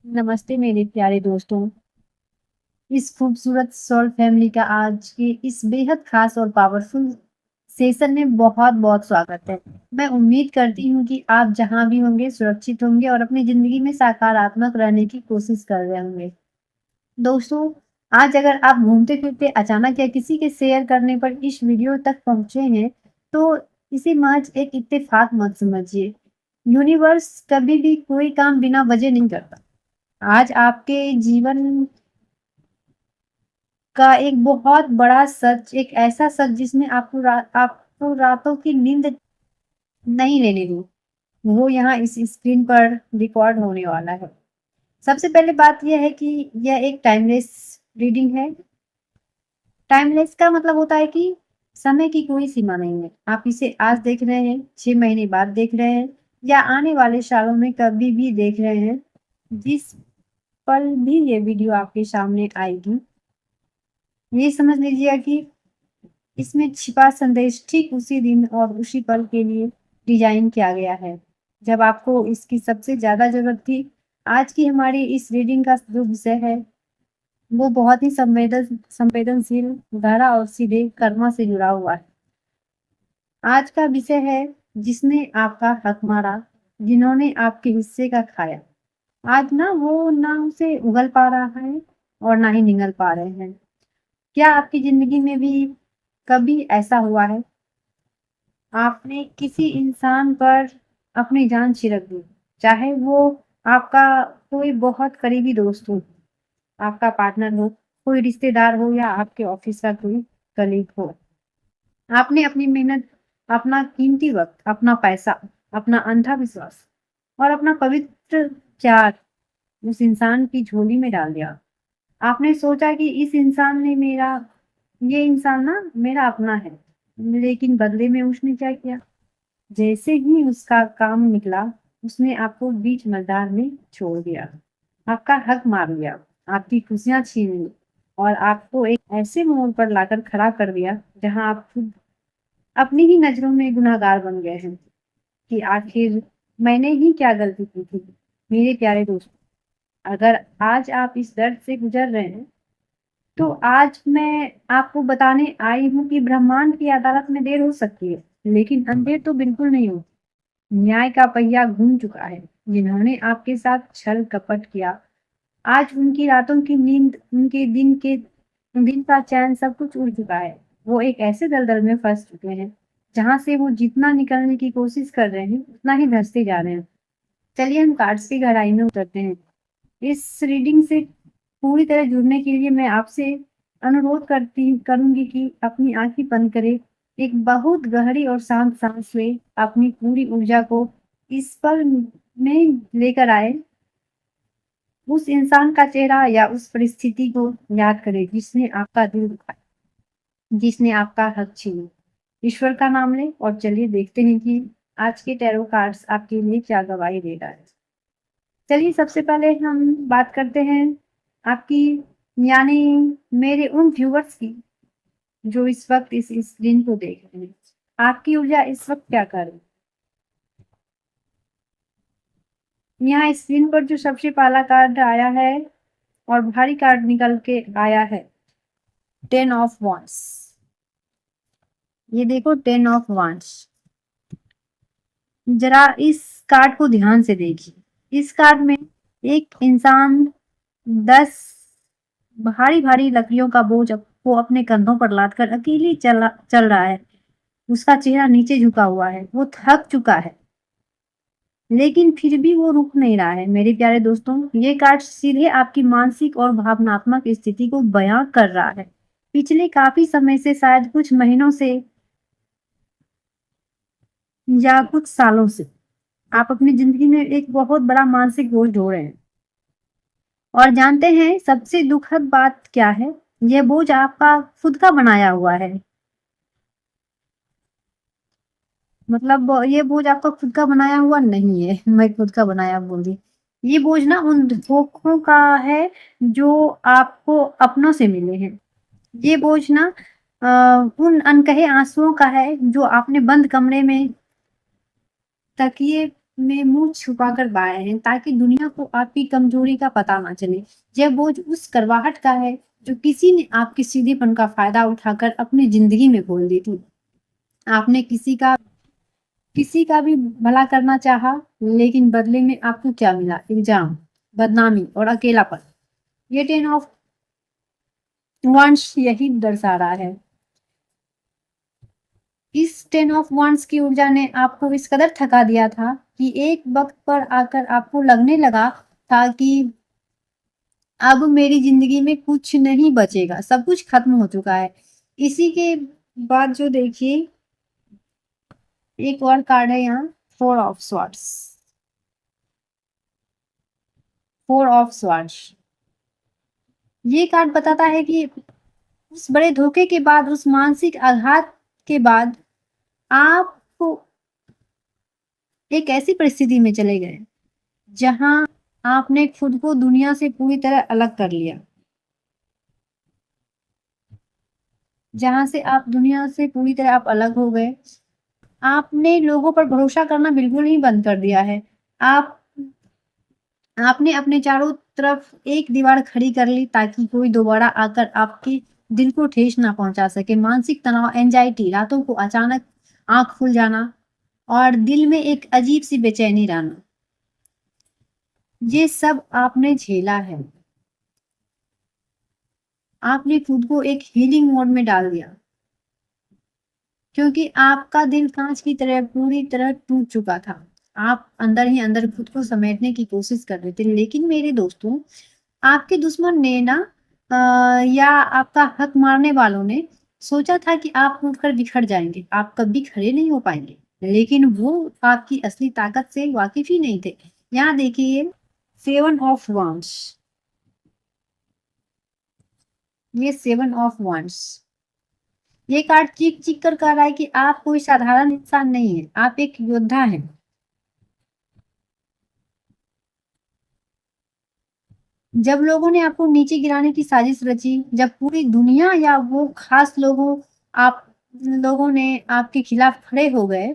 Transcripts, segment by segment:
नमस्ते मेरे प्यारे दोस्तों। इस खूबसूरत सोल फैमिली का आज के इस बेहद खास और पावरफुल सेशन में बहुत-बहुत स्वागत है। मैं उम्मीद करती हूँ कि आप जहाँ भी होंगे सुरक्षित होंगे और अपनी ज़िंदगी में सकारात्मक रहने की कोशिश कर रहे होंगे। दोस्तों, आज अगर आप घूमते-फिरते अचानक या किसी के शेयर करने पर इस वीडियो तक पहुँचे हैं, तो इसे महज एक इत्तेफाक मत समझिए। यूनिवर्स कभी भी कोई काम बिना वजह नहीं करता। आज आपके जीवन का एक बहुत बड़ा सच, एक ऐसा सच जिसने आपको रातों की नींद नहीं लेने दी, वो यहाँ इस स्क्रीन पर रिकॉर्ड होने वाला है। सबसे पहले बात यह है कि यह एक टाइमलेस रीडिंग है। टाइमलेस का मतलब होता है कि समय की कोई सीमा नहीं है। आप इसे आज देख रहे हैं, 6 महीने बाद देख रहे हैं या आने वाले सालों में कभी भी देख रहे हैं। जिस पल भी ये वीडियो आपके सामने आएगी, ये समझ लीजिएगा कि इसमें छिपा संदेश ठीक उसी दिन और उसी पल के लिए डिजाइन किया गया है जब आपको इसकी सबसे ज्यादा जरूरत थी। आज की हमारी इस रीडिंग का जो विषय है वो बहुत ही संवेदनशील, गहरा और सीधे कर्मा से जुड़ा हुआ है। आज का विषय है जिसने आपका हक मारा, जिन्होंने आपके हिस्से का खाया। आज ना वो ना उसे उगल पा रहा है और ना ही निगल पा रहे हैं। क्या आपकी जिंदगी में भी कभी ऐसा हुआ है आपने किसी इंसान पर अपनी जान छिड़क दी, चाहे वो आपका कोई बहुत करीबी दोस्त हो, आपका पार्टनर हो, कोई रिश्तेदार हो या आपके ऑफिस का कोई कलीग हो। आपने अपनी मेहनत, अपना कीमती वक्त, अपना पैसा, अपना अंधा विश्वास और अपना पवित्र प्यार उस इंसान की झोली में डाल दिया। आपने सोचा कि ये इंसान ना मेरा अपना है। लेकिन बदले में उसने क्या किया? जैसे ही उसका काम निकला, उसने आपको बीच मैदान में छोड़ दिया, आपका हक मार लिया, आपकी खुशियाँ छीन ली और आपको एक ऐसे मोड़ पर लाकर खड़ा कर दिया, जहाँ आप खुद अपनी ही नज़रों में गुनहगार बन गए हैं कि आखिर मैंने ही क्या गलती की थी। मेरे प्यारे दोस्तों, अगर आज आप इस दर्द से गुजर रहे हैं, तो आज मैं आपको बताने आई हूँ कि ब्रह्मांड की अदालत में देर हो सकती है, लेकिन अंधेर तो बिल्कुल नहीं होती। न्याय का पहिया घूम चुका है। जिन्होंने आपके साथ छल कपट किया, आज उनकी रातों की नींद, उनके दिन का चैन सब कुछ उड़ चुका है। वो एक ऐसे दलदल में फंस चुके हैं जहां से वो जितना निकलने की कोशिश कर रहे हैं उतना ही धंसते जा रहे हैं। चलिए हम कार्ड्स की गहराई में उतरते हैं। इस रीडिंग से पूरी तरह जुड़ने के लिए मैं आपसे अनुरोध करती करूंगी कि अपनी आंखें बंद करें, एक बहुत गहरी और शांत सांस लें, अपनी पूरी ऊर्जा को इस पल में लेकर आए। उस इंसान का चेहरा या उस परिस्थिति को याद करें जिसने आपका दिल दुखाया, जिसने आपका हक छीना। ईश्वर का नाम लें और चलिए देखते हैं कि आज के टैरो कार्ड्स आपके लिए क्या गवाही दे रहा है। चलिए सबसे पहले हम बात करते हैं आपकी, यानी मेरे उन व्यूअर्स की जो इस वक्त इस स्क्रीन को देख रहे हैं। आपकी ऊर्जा इस वक्त क्या कर रही है? यहाँ स्क्रीन पर जो सबसे पहला कार्ड आया है और भारी कार्ड निकल के आया है, 10 ऑफ वांड्स। ये देखो 10 ऑफ वांड्स। जरा इस कार्ड को ध्यान से देखिए। इस कार्ड में एक इंसान 10 भारी भारी लकड़ियों का बोझ को अपने कंधों पर लादकर अकेले चल रहा है। उसका चेहरा नीचे झुका हुआ है, वो थक चुका है, लेकिन फिर भी वो रुक नहीं रहा है। मेरे प्यारे दोस्तों, ये कार्ड सीधे आपकी मानसिक और भावनात्मक स्थिति को बयां कर रहा है। पिछले काफी समय से, शायद कुछ महीनों से या कुछ सालों से, आप अपनी जिंदगी में एक बहुत बड़ा मानसिक बोझ ढो रहे हैं। और जानते हैं सबसे दुखद बात क्या है? यह बोझ आपका खुद का बनाया हुआ है। मतलब ये बोझ आपका खुद का बनाया हुआ नहीं है। मैं खुद का बनाया बोल दी। ये बोझ ना उन धोखों का है जो आपको अपनों से मिले हैं। ये बोझ ना उन अनकहे आंसुओं का है जो आपने बंद कमरे में तकिए में मुंह छुपाकर बाए हैं ताकि दुनिया को आपकी कमजोरी का पता ना चले। यह बोझ उस करवाहट का है जो किसी ने आपके सीधेपन का फायदा उठाकर अपनी जिंदगी में घोल दी थी। आपने किसी का भी भला करना चाहा, लेकिन बदले में आपको क्या मिला? इल्जाम, बदनामी और अकेलापन। ये 10 ऑफ वांस यही दर्शा रहा है। इस 10 ऑफ वांस की ऊर्जा ने आपको इस कदर थका दिया था कि एक वक्त पर आकर आपको लगने लगा था कि अब मेरी जिंदगी में कुछ नहीं बचेगा, सब कुछ खत्म हो चुका है। इसी के बाद जो देखिए एक और कार्ड है यहाँ, 4 ऑफ स्वॉर्ड्स। 4 ऑफ स्वॉर्ड्स ये कार्ड बताता है कि उस बड़े धोखे के बाद, उस मानसिक आघात के बाद आप एक ऐसी परिस्थिति में चले गए जहां आपने खुद को दुनिया से पूरी तरह अलग कर लिया, जहां से आप दुनिया से पूरी तरह आप अलग हो गए। आपने लोगों पर भरोसा करना बिल्कुल ही बंद कर दिया है। आप आपने अपने चारों तरफ एक दीवार खड़ी कर ली ताकि कोई दोबारा आकर आपके दिल को ठेस ना पहुंचा सके। मानसिक तनाव, एंजाइटी, रातों को अचानक आंख खुल जाना और दिल में एक अजीब सी बेचैनी रहना, ये सब आपने झेला है। आपने खुद को एक हीलिंग मोड में डाल दिया क्योंकि आपका दिल कांच की तरह पूरी तरह टूट चुका था। आप अंदर ही अंदर खुद को समेटने की कोशिश कर रहे थे, लेकिन मेरे दोस्तों, आपके दुश्मन ने ना या आपका हक मारने वालों ने सोचा था कि आप टूटकर बिखर जाएंगे, आप कभी खड़े नहीं हो पाएंगे। लेकिन वो आपकी असली ताकत से वाकिफ ही नहीं थे। यहाँ देखिए 7 ऑफ वांस, ये 7 ऑफ वांस, ये कार्ड चीख चीख कर कह रहा है कि आप कोई साधारण इंसान नहीं है, आप एक योद्धा हैं। जब लोगों ने आपको नीचे गिराने की साजिश रची, जब पूरी दुनिया या वो खास आप लोगों ने आपके खिलाफ खड़े हो गए,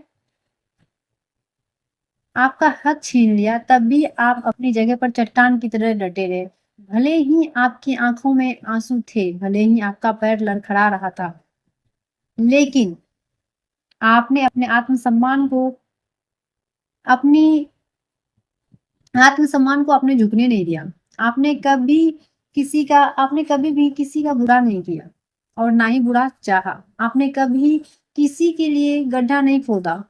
आपका हक छीन लिया, तब भी आप अपनी जगह पर चट्टान की तरह डटे रहे। भले ही आपकी आंखों में आंसू थे, भले ही आपका पैर लड़खड़ा रहा था, लेकिन आपने अपनी आत्मसम्मान को आपने झुकने नहीं दिया। आपने कभी भी किसी का बुरा नहीं किया और ना ही बुरा चाहा। आपने कभी किसी के लिए गड्ढा नहीं खोदा।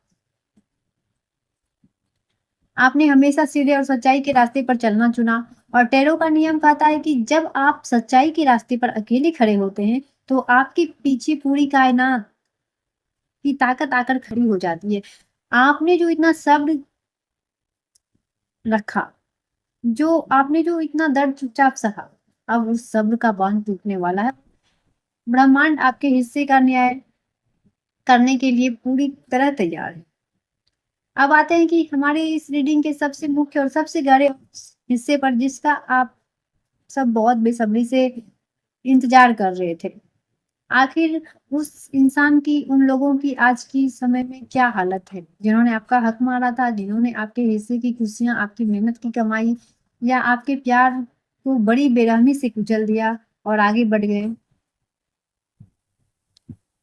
आपने हमेशा सीधे और सच्चाई के रास्ते पर चलना चुना। और टैरो का नियम कहता है कि जब आप सच्चाई के रास्ते पर अकेले खड़े होते हैं, तो आपके पीछे पूरी कायनात की ताकत आकर खड़ी हो जाती है। आपने जो इतना सब्र रखा, आपने जो इतना दर्द चुपचाप सहा, अब उस सब्र का बांध टूटने वाला है। ब्रह्मांड आपके हिस्से का न्याय करने के लिए पूरी तरह तैयार है। अब आते हैं कि हमारे इस रीडिंग के सबसे मुख्य और सबसे गहरे हिस्से पर, जिसका आप सब बहुत बेसब्री से इंतजार कर रहे थे। आखिर उस इंसान की, उन लोगों की आज की समय में क्या हालत है, जिन्होंने आपका हक मारा था, जिन्होंने आपके हिस्से की खुशियां, आपकी मेहनत की कमाई या आपके प्यार को बड़ी बेरहमी से कुचल दिया और आगे बढ़ गए।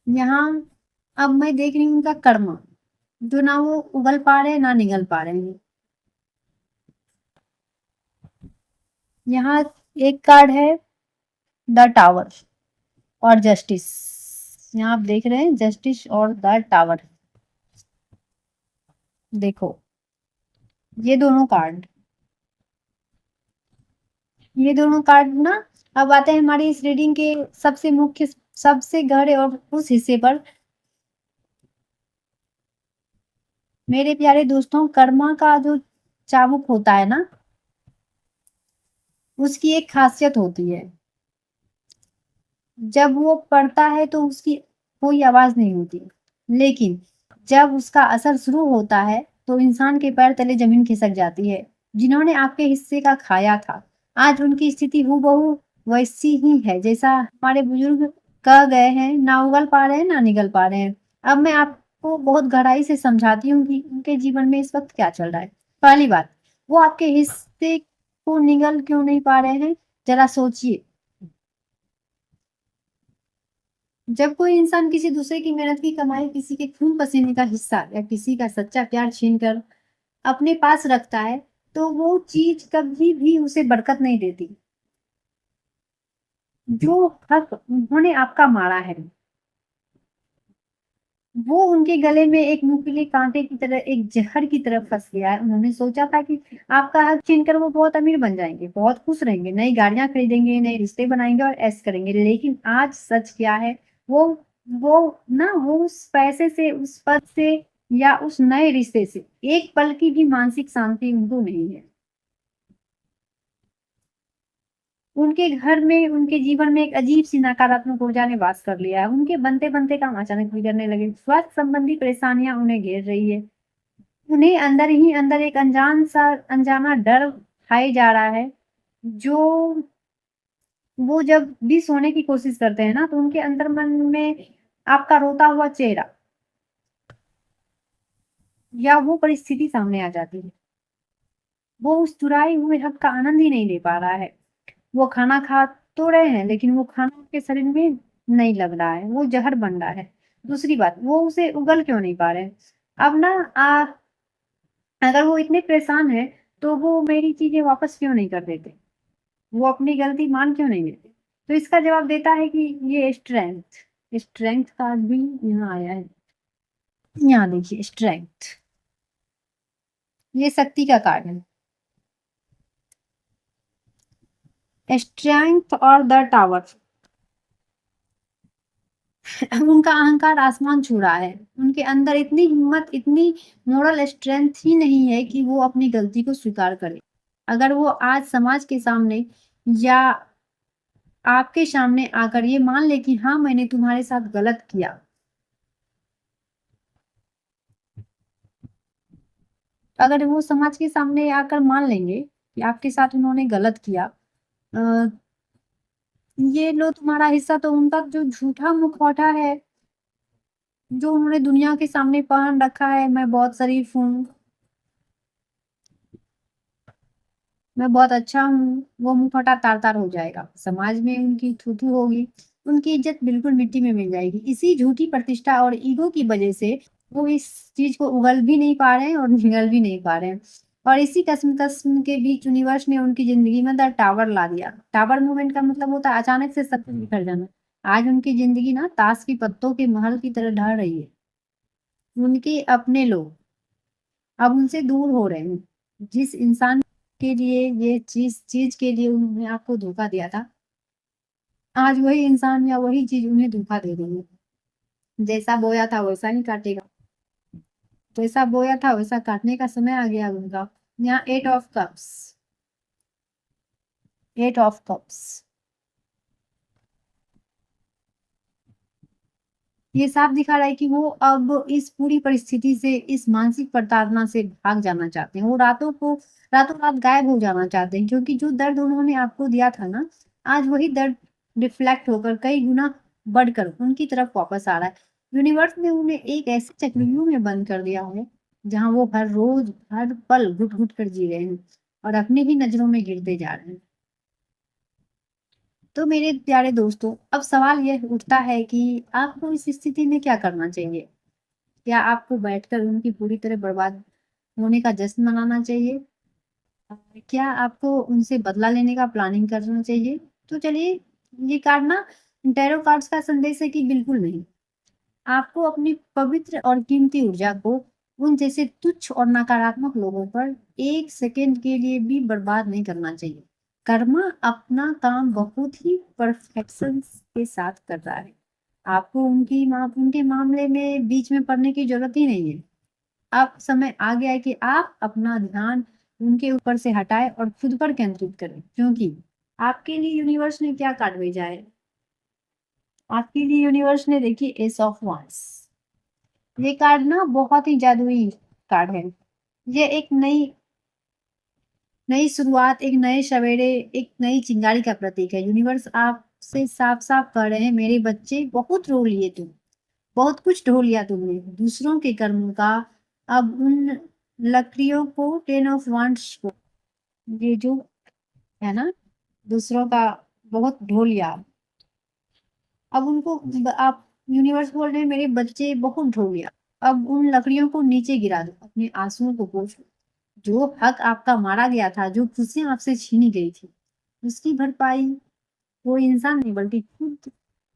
यहाँ अब मैं देख रही हूँ उनका कर्म, जो ना वो उगल पा रहे ना निगल पा रहे हैं। यहाँ एक कार्ड है द टावर और जस्टिस। यहाँ आप देख रहे हैं जस्टिस और द टावर। देखो ये दोनों कार्ड ना, अब आते हैं हमारी इस रीडिंग के सबसे मुख्य, सबसे गहरे और उस हिस्से पर। मेरे प्यारे दोस्तों, कर्मा का जो चाबुक होता है ना, उसकी एक खासियत होती है। जब वो पड़ता है तो उसकी कोई आवाज नहीं होती, लेकिन जब उसका असर शुरू होता है तो इंसान के पैर तले जमीन खिसक जाती है। जिन्होंने आपके हिस्से का खाया था, आज उनकी स्थिति हूबहू वैसी ही है जैसा हमारे बुजुर्ग कह गए हैं, ना उगल पा रहे हैं ना निगल पा रहे हैं। अब मैं आपको बहुत गहराई से समझाती हूँ कि उनके जीवन में इस वक्त क्या चल रहा है। पहली बात, वो आपके हिस्से को निगल क्यों नहीं पा रहे हैं, जरा सोचिए। जब कोई इंसान किसी दूसरे की मेहनत की कमाई, किसी के खून पसीने का हिस्सा या किसी का सच्चा प्यार छीन कर अपने पास रखता है, तो वो चीज कभी भी उसे बरकत नहीं देती। जो हक उन्होंने आपका मारा है, वो उनके गले में एक नुकीले कांटे की तरह, एक जहर की तरह फंस गया है। उन्होंने सोचा था कि आपका हक छीनकर वो बहुत अमीर बन जाएंगे, बहुत खुश रहेंगे, नई गाड़ियां खरीदेंगे, नए रिश्ते बनाएंगे और ऐश करेंगे। लेकिन आज सच क्या है, वो वो वो उस पैसे से, उस पद से या उस नए रिश्ते से एक पल की भी मानसिक शांति उनको नहीं है। उनके घर में, उनके जीवन में एक अजीब-सी नकारात्मक ऊर्जा ने वास कर लिया है। उनके बनते-बनते काम अचानक बिगड़ने लगे। स्वास्थ्य संबंधी परेशानियाँ उन्हें घेर रही है। उन्हें अंदर ही अंदर एक अनजाना डर खाए जा रहा है, जो वो जब भी सोने की कोशिश करते हैं ना, तो उनके अंतर्मन में आपका रोता हुआ चेहरा या वो परिस्थिति सामने आ जाती है। वो उस चुराए हुए हक का आनंद ही नहीं ले पा रहा है। वो खाना खा तो रहे हैं, लेकिन वो खाना उनके शरीर में नहीं लग रहा है, वो ज़हर बन रहा है। दूसरी बात, वो उसे उगल क्यों नहीं पा रहे हैं? अब ना अगर वो इतने परेशान हैं, तो वो मेरी चीज़ें वापस क्यों नहीं कर देते? वो अपनी गलती मान क्यों नहीं लेते? तो इसका जवाब देता है कि ये स्ट्रेंथ, स्ट्रेंथ का भी यहाँ आया है। यहाँ देखिए स्ट्रेंथ, ये शक्ति का कार्ड है। स्ट्रेंथ और द टावर। उनका अहंकार आसमान छू रहा है। उनके अंदर इतनी हिम्मत, इतनी मोरल स्ट्रेंथ ही नहीं है कि वो अपनी गलती को स्वीकार करे। अगर वो आज समाज के सामने या आपके सामने आकर ये मान ले कि हाँ, मैंने तुम्हारे साथ गलत किया। अगर वो समाज के सामने आकर मान लेंगे कि आपके साथ उन्होंने गलत किया, अ, ये लो तुम्हारा हिस्सा, तो उनका जो झूठा मुखौटा है, जो उन्होंने दुनिया के सामने पहन रखा है, मैं बहुत शरीफ हूँ, मैं बहुत अच्छा हूँ, वो मुँहफटा तार-तार हो जाएगा। समाज में उनकी थू-थू होगी, उनकी इज़्ज़त बिल्कुल मिट्टी में मिल जाएगी। इसी झूठी प्रतिष्ठा और ईगो की वजह से वो इस चीज़ को उगल भी नहीं पा रहे हैं और निगल भी नहीं पा रहे हैं। और इसी कश्मकश के बीच यूनिवर्स ने उनकी ज़िंदगी में द टावर ला दिया। टावर मूवमेंट का मतलब होता है अचानक से सब कुछ बिखर जाना। आज उनकी ज़िंदगी ना ताश की पत्तों के महल की तरह ढह रही है। उनके अपने लोग अब उनसे दूर हो रहे हैं। जिस इंसान के लिए ये चीज़ के लिए उन्होंने आपको धोखा दिया था, आज वही इंसान या वही चीज़ उन्हें धोखा दे रही है। जैसा बोया था वैसा ही काटेगा। जैसा बोया था वैसा काटने का समय आ गया उनका। यहाँ 8 ऑफ कप्स, 8 ऑफ कप्स। ये साफ दिखा रहा है कि वो अब इस पूरी परिस्थिति से, इस मानसिक प्रताड़ना से भाग जाना चाहते हैं। वो रातों रात गायब हो जाना चाहते हैं, क्योंकि जो दर्द उन्होंने आपको दिया था ना, आज वही दर्द रिफ्लेक्ट होकर कई गुना बढ़कर उनकी तरफ वापस आ रहा है। यूनिवर्स ने उन्हें एक ऐसे चक्रव्यूह में बंद कर दिया है, जहाँ वो हर रोज, हर पल घुट-घुट कर जी रहे हैं और अपनी ही नज़रों में गिरते जा रहे हैं। तो मेरे प्यारे दोस्तों, अब सवाल यह उठता है कि आपको इस स्थिति में क्या करना चाहिए? क्या आपको बैठकर उनकी पूरी तरह बर्बाद होने का जश्न मनाना चाहिए? अ, क्या आपको उनसे बदला लेने का प्लानिंग करना चाहिए? तो चलिए, ये कार्ड ना टैरो कार्ड्स का संदेश है कि बिल्कुल नहीं। आपको अपनी पवित्र और कीमती ऊर्जा को उन जैसे तुच्छ और नकारात्मक लोगों पर 1 सेकंड के लिए भी बर्बाद नहीं करना चाहिए। कर्मा अपना काम बहुत ही परफेक्शन के साथ कर रहा है। आपको उनके मामले में बीच में पड़ने की ज़रूरत ही नहीं है। अब समय आ गया है कि आप अपना ध्यान उनके ऊपर से हटाएँ और खुद पर केंद्रित करें, क्योंकि आपके लिए यूनिवर्स ने क्या कार्ड भेजा है? आपके लिए यूनिवर्स ने देखिए एस ऑफ वांड्स। ये कार्ड ना बहुत ही जादुई कार्ड है। ये एक नई नई शुरुआत, एक नए सवेरे, एक नई चिंगारी का प्रतीक है। यूनिवर्स आपसे साफ-साफ कह रहे हैं, मेरे बच्चे बहुत रो लिए तुम, बहुत कुछ ढो लिया तुमने। दूसरों के कर्मों का अब उन लकड़ियों को, 10 ऑफ वांड्स को, ये जो है ना, दूसरों का बहुत ढो लिया। अब उनको आप यूनिवर्स बोल रहे हैं मेरे बच्चे बहुत ढो लिया। अब उन लकड़ियों को नीचे गिरा दो, अपने आंसुओं को पोंछ लो। जो हक आपका मारा गया था, जो खुशियां आपसे छीनी गई थी, उसकी भरपाई कोई इंसान नहीं बल्कि खुद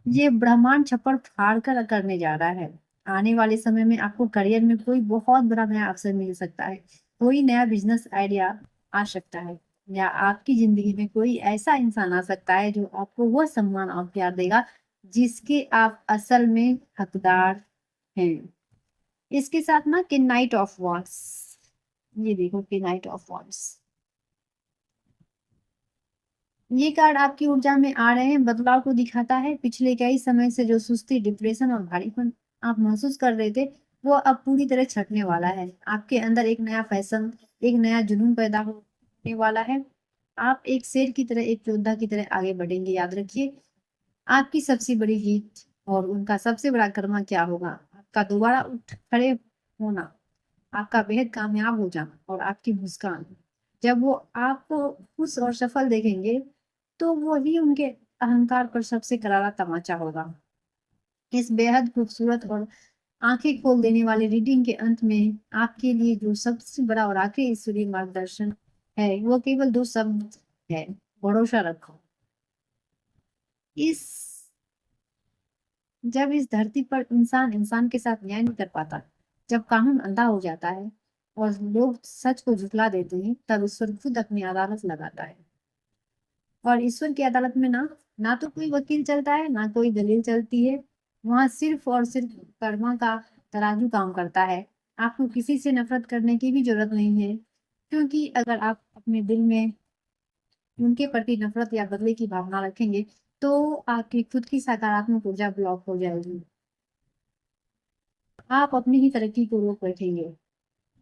ये ब्रह्मांड छप्पर फाड़ कर करने जा रहा है। आने वाले समय में आपको करियर में कोई बहुत बड़ा नया अवसर मिल सकता है, कोई नया बिजनेस आइडिया आ सकता है, या आपकी जिंदगी में कोई ऐसा इंसान आ सकता है जो आपको वो सम्मान और प्यार देगा जिसके आप असल में हकदार हैं। इसके साथ ना कि नाइट ऑफ वॉन्ड्स, ये देखो कि नाइट ऑफ वॉन्ड्स, ये कार्ड आपकी ऊर्जा में आ रहे हैं, बदलाव को दिखाता है। पिछले कई समय से जो सुस्ती, डिप्रेशन और भारीपन आप महसूस कर रहे थे, वो अब पूरी तरह छटने वाला है। आपके अंदर एक नया फैशन, एक नया जुनून पैदा होने वाला है। आप एक शेर की तरह, एक योद्धा की तरह आगे बढ़ेंगे। याद रखिए, आपकी सबसे बड़ी जीत और उनका सबसे बड़ा कर्मा क्या होगा? आपका दोबारा उठ खड़े होना, आपका बेहद कामयाब हो जाना और आपकी मुस्कान। जब वो आपको खुश और सफल देखेंगे, तो वही उनके अहंकार पर सबसे करारा तमाचा होगा। इस बेहद खूबसूरत और आंखें खोल देने वाले रीडिंग के अंत में आपके लिए जो सबसे बड़ा और आखिरी ईश्वरीय मार्गदर्शन है, वो केवल 2 शब्द है: भरोसा रखो। इस जब इस धरती पर इंसान इंसान के साथ न्याय नहीं कर पाता, जब कानून अंधा हो जाता है और लोग सच को झुठला देते हैं, तब ईश्वर खुद अपनी अदालत लगाता है। और ईश्वर की अदालत में ना ना तो कोई वकील चलता है, ना कोई दलील चलती है। वहां सिर्फ और सिर्फ कर्मा का तराजू काम करता है। आपको किसी से नफरत करने की भी जरूरत नहीं है, क्योंकि अगर आप अपने दिल में उनके प्रति नफरत या बदले की भावना रखेंगे, तो आपकी खुद की सकारात्मक ऊर्जा ब्लॉक हो जाएगी। आप अपनी ही तरक्की को रोक बैठेंगे।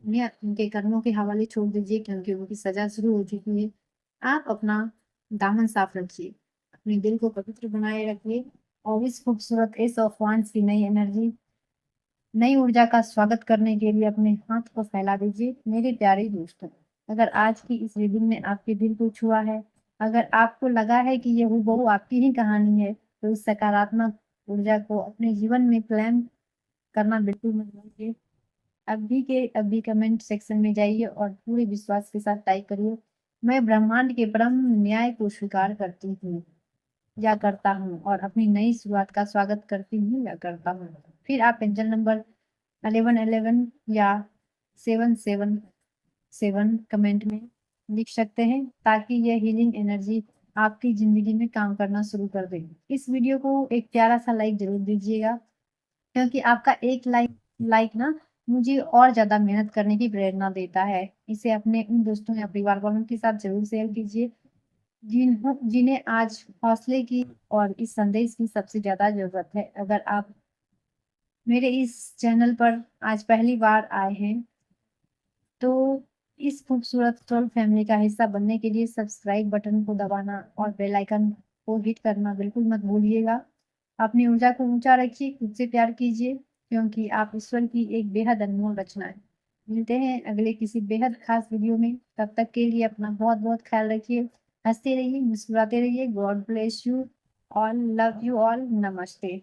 उन्हें उनके कर्मों के हवाले छोड़ दीजिए, क्योंकि उनकी सजा शुरू हो चुकी है। आप अपना दामन साफ रखिए, अपने दिल को पवित्र बनाए रखिए, और इस खूबसूरत एस ऑफ वांड्स की नई एनर्जी, नई ऊर्जा का स्वागत करने के लिए अपने हाथ को फैला दीजिए। मेरे प्यारे दोस्तों, अगर आज की इस रीडिंग ने आपके दिल को छुआ है, अगर आपको लगा है कि ये हूबहू आपकी ही कहानी है, तो इस सकारात्मक ऊर्जा को अपने जीवन में क्लेम करना बिल्कुल मत भूलिए। अभी के अभी कमेंट सेक्शन में जाइए और पूरे विश्वास के साथ टाइप करिए, मैं ब्रह्मांड के परम न्याय को स्वीकार करती हूँ या करता हूँ, और अपनी नई शुरुआत का स्वागत करती हूँ या करता हूँ। फिर आप एंजल नंबर 1111 या 777 कमेंट में लिख सकते हैं, ताकि यह हीलिंग एनर्जी आपकी जिंदगी में काम करना शुरू कर दे। इस वीडियो को एक प्यारा सा लाइक जरूर दीजिएगा, क्योंकि आपका एक लाइक लाइक ना मुझे और ज़्यादा मेहनत करने की प्रेरणा देता है। इसे अपने उन दोस्तों या परिवार वालों के साथ ज़रूर शेयर कीजिए जिन्हें आज हौसले की और इस संदेश की सबसे ज़्यादा ज़रूरत है। अगर आप मेरे इस चैनल पर आज पहली बार आए हैं, तो इस खूबसूरत ट्रोल फैमिली का हिस्सा बनने के लिए सब्सक्राइब बटन को दबाना और बेल आइकन को हिट करना बिल्कुल मत भूलिएगा। अपनी ऊर्जा को ऊंचा रखिए, खुद से प्यार कीजिए, क्योंकि आप ईश्वर की एक बेहद अनमोल रचना है। मिलते हैं अगले किसी बेहद खास वीडियो में। तब तक के लिए अपना बहुत बहुत ख्याल रखिए, हंसते रहिए, मुस्कुराते रहिए। God bless you all, love you all, नमस्ते।